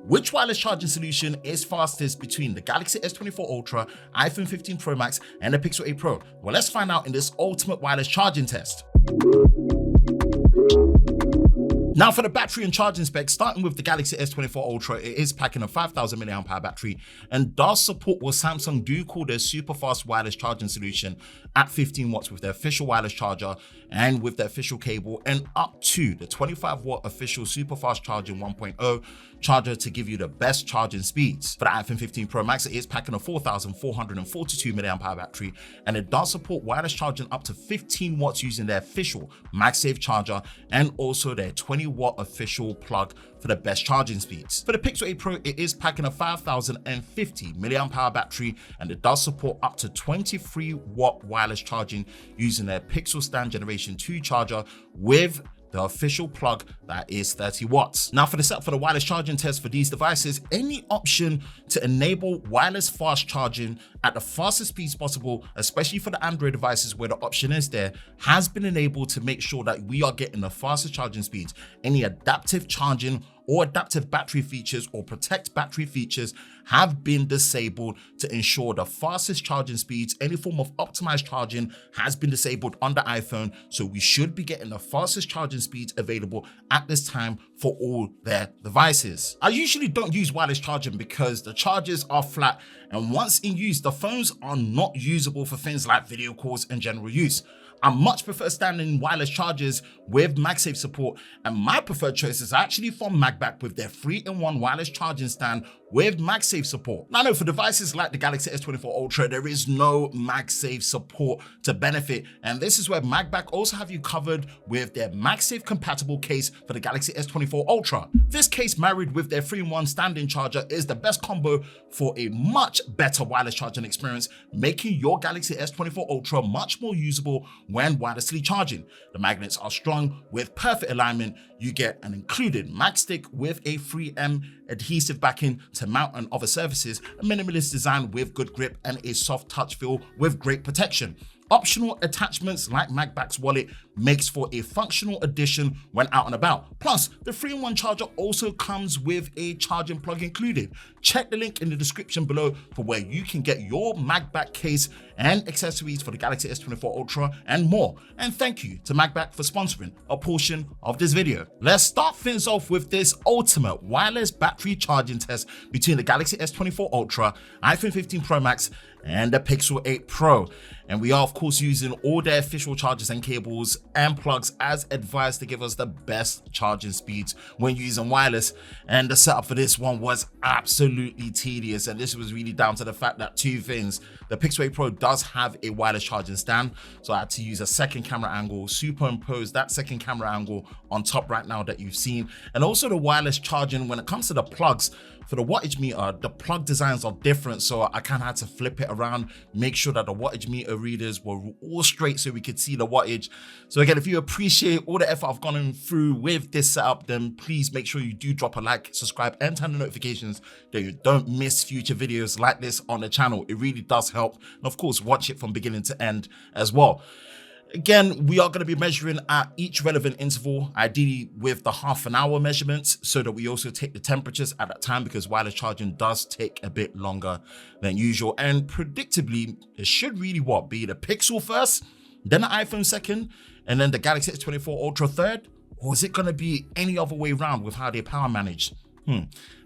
Which wireless charging solution is fastest between the Galaxy S24 Ultra, iPhone 15 Pro Max, and the Pixel 8 Pro? Well, let's find out in this ultimate wireless charging test. Now for the battery and charging specs, starting with the Galaxy S24 Ultra, it is packing a 5000 mAh battery and does support what Samsung do call their super fast wireless charging solution at 15 watts with their official wireless charger and with the official cable, and up to the 25 watt official super fast charging 1.0 charger to give you the best charging speeds. For the iPhone 15 Pro Max, it is packing a 4442 mAh battery and it does support wireless charging up to 15 watts using their official MagSafe charger and also their 20 watt official plug for the best charging speeds. For the Pixel 8 Pro, it is packing a 5050 mAh battery and it does support up to 23 watt wireless charging using their Pixel Stand Generation 2 charger with the official plug that is 30 watts. Now for the setup for the wireless charging test for these devices, any option to enable wireless fast charging at the fastest speeds possible, especially for the Android devices where the option is there, has been enabled to make sure that we are getting the fastest charging speeds. Any adaptive charging or adaptive battery features or protect battery features have been disabled to ensure the fastest charging speeds. Any form of optimized charging has been disabled on the iPhone, so we should be getting the fastest charging speeds available at this time for all their devices. I usually don't use wireless charging because the chargers are flat, and once in use, the phones are not usable for things like video calls and general use. I much prefer standing wireless chargers with MagSafe support, and my preferred choice is actually from Magback with their 3-in-1 wireless charging stand with MagSafe support. Now, I know for devices like the Galaxy S24 Ultra, there is no MagSafe support to benefit, and this is where Magback also have you covered with their MagSafe compatible case for the Galaxy S24 Ultra. This case married with their 3-in-1 stand-in charger is the best combo for a much better wireless charging experience, making your Galaxy S24 Ultra much more usable when wirelessly charging. The magnets are strong with perfect alignment. You get an included mag stick with a 3M adhesive backing to mount on other surfaces, a minimalist design with good grip, and a soft touch feel with great protection. Optional attachments like Magback's wallet makes for a functional addition when out and about. Plus, the 3-in-1 charger also comes with a charging plug included. Check the link in the description below for where you can get your Magback case and accessories for the Galaxy S24 Ultra and more. And thank you to Magback for sponsoring a portion of this video. Let's start things off with this ultimate wireless battery charging test between the Galaxy S24 Ultra, iPhone 15 Pro Max, and the Pixel 8 Pro. And we are of course using all their official chargers and cables and plugs as advised to give us the best charging speeds when using wireless. And the setup for this one was absolutely tedious, and this was really down to the fact that two things: the Pixel 8 Pro does have a wireless charging stand, so I had to use a second camera angle, superimpose that second camera angle on top right now that you've seen. And also the wireless charging, when it comes to the plugs, for the wattage meter, the plug designs are different, so I kind of had to flip it around, make sure that the wattage meter readers were all straight so we could see the wattage. So again, if you appreciate all the effort I've gone through with this setup, then please make sure you do drop a like, subscribe, and turn the notifications that you don't miss future videos like this on the channel. It really does help. And of course, watch it from beginning to end as well. Again, we are going to be measuring at each relevant interval, ideally with the half-an-hour measurements, so that we also take the temperatures at that time, because wireless charging does take a bit longer than usual. And predictably, it should really be the Pixel first, then the iPhone second, and then the Galaxy S24 Ultra third? Or is it going to be any other way around with how they power manage?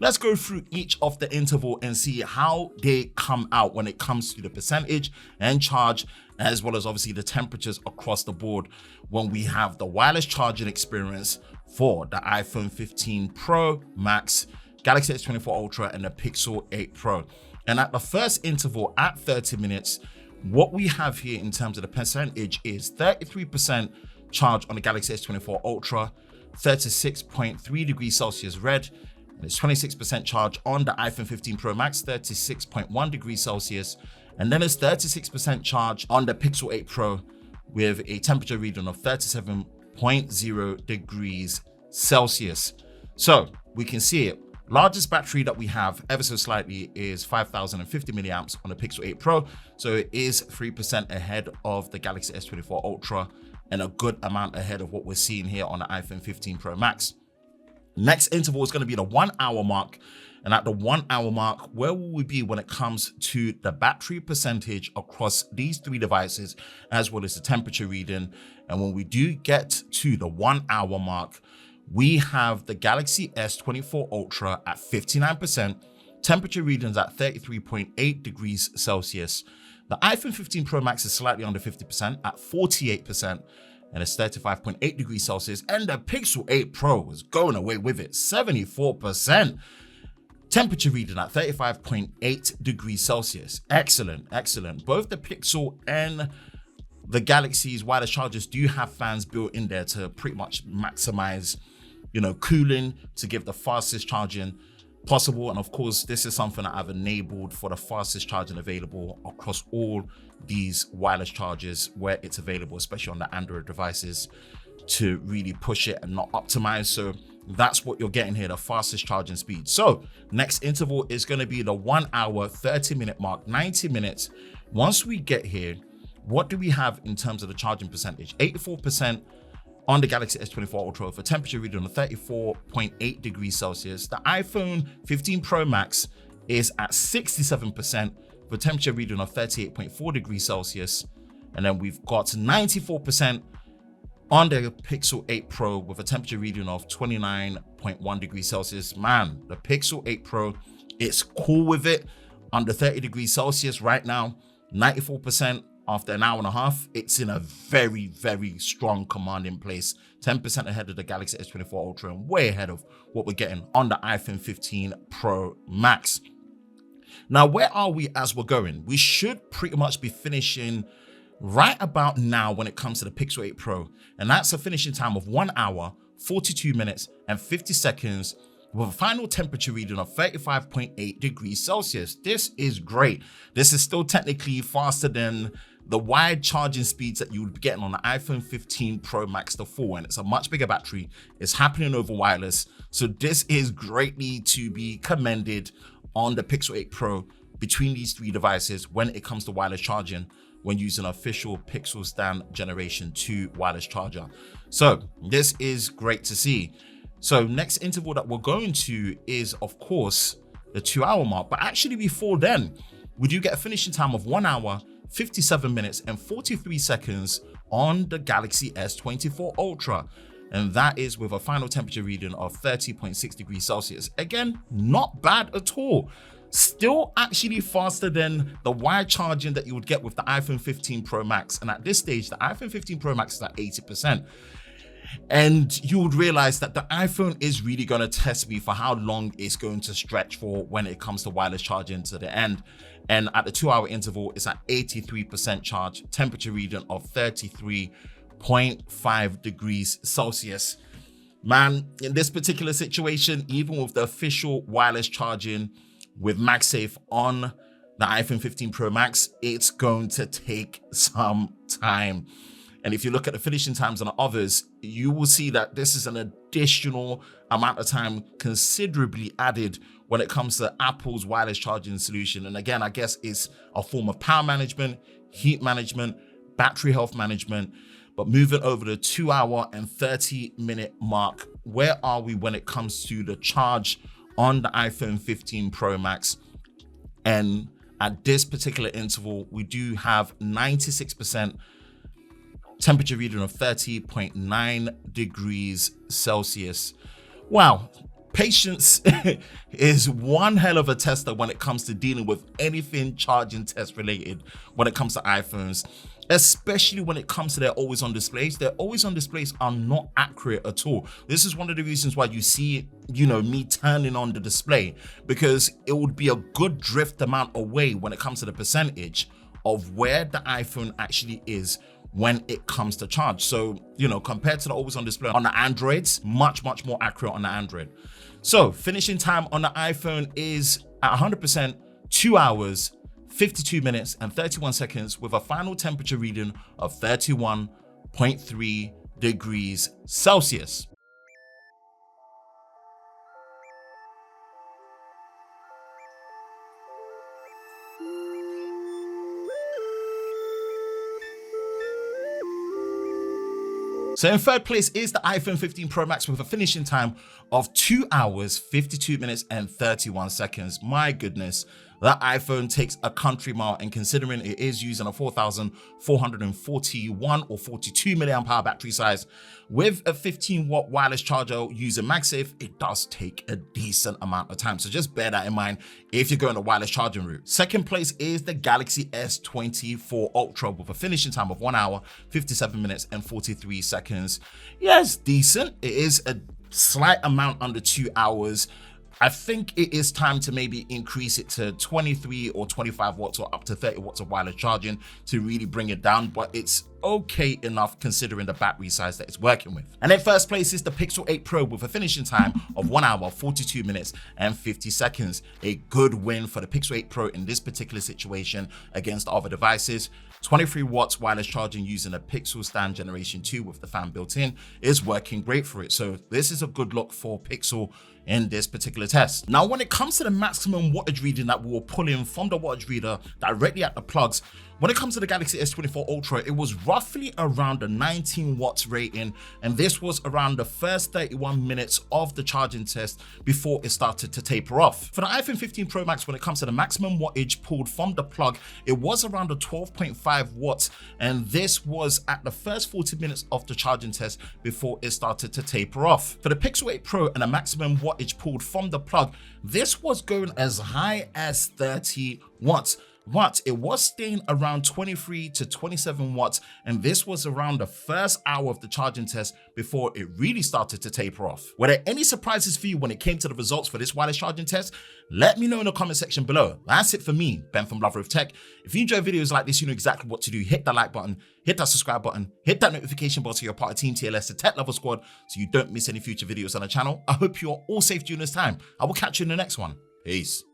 Let's go through each of the interval and see how they come out when it comes to the percentage and charge, as well as obviously the temperatures across the board when we have the wireless charging experience for the iPhone 15 Pro Max, Galaxy S24 Ultra, and the Pixel 8 Pro. And at the first interval at 30 minutes, what we have here in terms of the percentage is 33% charge on the Galaxy S24 Ultra, 36.3 degrees Celsius red, and it's 26% charge on the iPhone 15 Pro Max, 36.1 degrees Celsius. And then it's 36% charge on the Pixel 8 Pro with a temperature reading of 37.0 degrees Celsius. So we can see it. Largest battery that we have ever so slightly is 5050 milliamps on the Pixel 8 Pro. So it is 3% ahead of the Galaxy S24 Ultra and a good amount ahead of what we're seeing here on the iPhone 15 Pro Max. Next interval is going to be the 1 hour mark. And at the 1 hour mark, where will we be when it comes to the battery percentage across these three devices, as well as the temperature reading? And when we do get to the 1 hour mark, we have the Galaxy S24 Ultra at 59%, temperature readings at 33.8 degrees Celsius. The iPhone 15 Pro Max is slightly under 50% at 48%, and it's 35.8 degrees Celsius. And the Pixel 8 Pro is going away with it, 74%. Temperature reading at 35.8 degrees Celsius. Excellent, excellent. Both the Pixel and the Galaxy's wireless chargers do have fans built in there to pretty much maximize, cooling, to give the fastest charging possible. And of course, this is something that I've enabled for the fastest charging available across all these wireless chargers where it's available, especially on the Android devices, to really push it and not optimize. So that's what you're getting here, the fastest charging speed. So next interval is going to be the 1 hour, 30-minute mark, 90 minutes. Once we get here, what do we have in terms of the charging percentage? 84% on the Galaxy S24 Ultra for temperature reading of 34.8 degrees Celsius. The iPhone 15 Pro Max is at 67% for temperature reading of 38.4 degrees Celsius. And then we've got 94% on the Pixel 8 Pro with a temperature reading of 29.1 degrees Celsius. Man, the Pixel 8 Pro, it's cool with it under 30 degrees Celsius right now. 94% after an hour and a half. It's in a very, very strong commanding place. 10% ahead of the Galaxy S24 Ultra and way ahead of what we're getting on the iPhone 15 Pro Max. Now, where are we as we're going? We should pretty much be finishing right about now when it comes to the Pixel 8 Pro, and that's a finishing time of 1 hour, 42 minutes and 50 seconds with a final temperature reading of 35.8 degrees Celsius. This is great. This is still technically faster than the wide charging speeds that you would be getting on the iPhone 15 Pro Max the 4, and it's a much bigger battery. It's happening over wireless. So this is greatly to be commended on the Pixel 8 Pro between these three devices when it comes to wireless charging, when using official Pixel Stand Generation 2 wireless charger. So this is great to see. So next interval that we're going to is, of course, the 2 hour mark. But actually before then, we do get a finishing time of 1 hour, 57 minutes and 43 seconds on the Galaxy S24 Ultra. And that is with a final temperature reading of 30.6 degrees Celsius. Again, not bad at all. Still actually faster than the wire charging that you would get with the iPhone 15 Pro Max. And at this stage, the iPhone 15 Pro Max is at 80%. And you would realize that the iPhone is really going to test me for how long it's going to stretch for when it comes to wireless charging to the end. And at the 2 hour interval, it's at 83% charge, temperature reading of 33.5 degrees Celsius. Man, in this particular situation, even with the official wireless charging with MagSafe on the iPhone 15 Pro Max, it's going to take some time. And if you look at the finishing times on the others, you will see that this is an additional amount of time considerably added when it comes to Apple's wireless charging solution. And again, I guess it's a form of power management, heat management, battery health management. But moving over the 2 hour and 30-minute mark, where are we when it comes to the charge on the iPhone 15 Pro Max? And at this particular interval, we do have 96% temperature reading of 30.9 degrees Celsius. Wow. Patience is one hell of a tester when it comes to dealing with anything charging test related when it comes to iPhones, especially when it comes to their always on displays. Their always on displays are not accurate at all. This is one of the reasons why you see, me turning on the display, because it would be a good drift amount away when it comes to the percentage of where the iPhone actually is when it comes to charge. So, compared to the always on display on the Androids, much more accurate on the Android. So finishing time on the iPhone is at 100%, 2 hours, 52 minutes and 31 seconds with a final temperature reading of 31.3 degrees Celsius. So in third place is the iPhone 15 Pro Max with a finishing time of 2 hours, 52 minutes and 31 seconds. My goodness, that iPhone takes a country mile, and considering it is using a 4,441 or 42 milliamp hour battery size with a 15-watt wireless charger using MagSafe, it does take a decent amount of time. So just bear that in mind if you're going the wireless charging route. Second place is the Galaxy S24 Ultra with a finishing time of 1 hour, 57 minutes and 43 seconds. Yes, decent. It is a slight amount under 2 hours. I think it is time to maybe increase it to 23 or 25 watts or up to 30 watts of wireless charging to really bring it down, but it's okay enough considering the battery size that it's working with. And in first place is the Pixel 8 Pro with a finishing time of 1 hour, 42 minutes and 50 seconds. A good win for the Pixel 8 Pro in this particular situation against other devices. 23 watts wireless charging using a Pixel Stand Generation 2 with the fan built in is working great for it. So this is a good look for Pixel in this particular test. Now, when it comes to the maximum wattage reading that we will pull in from the wattage reader directly at the plugs, when it comes to the Galaxy S24 Ultra, it was roughly around a 19 watts rating, and this was around the first 31 minutes of the charging test before it started to taper off. For the iPhone 15 Pro Max, when it comes to the maximum wattage pulled from the plug, it was around a 12.5 watts, and this was at the first 40 minutes of the charging test before it started to taper off. For the Pixel 8 Pro and the maximum wattage pulled from the plug, this was going as high as 30 watts. But it was staying around 23 to 27 watts, and this was around the first hour of the charging test before it really started to taper off. Were there any surprises for you when it came to the results for this wireless charging test? Let me know in the comment section below. That's it for me, Ben from Lover of Tech. If you enjoy videos like this, you know exactly what to do. Hit that like button, hit that subscribe button, hit that notification bell so you're part of Team TLS, the Tech Lover Squad, so you don't miss any future videos on the channel. I hope you're all safe during this time. I will catch you in the next one. Peace.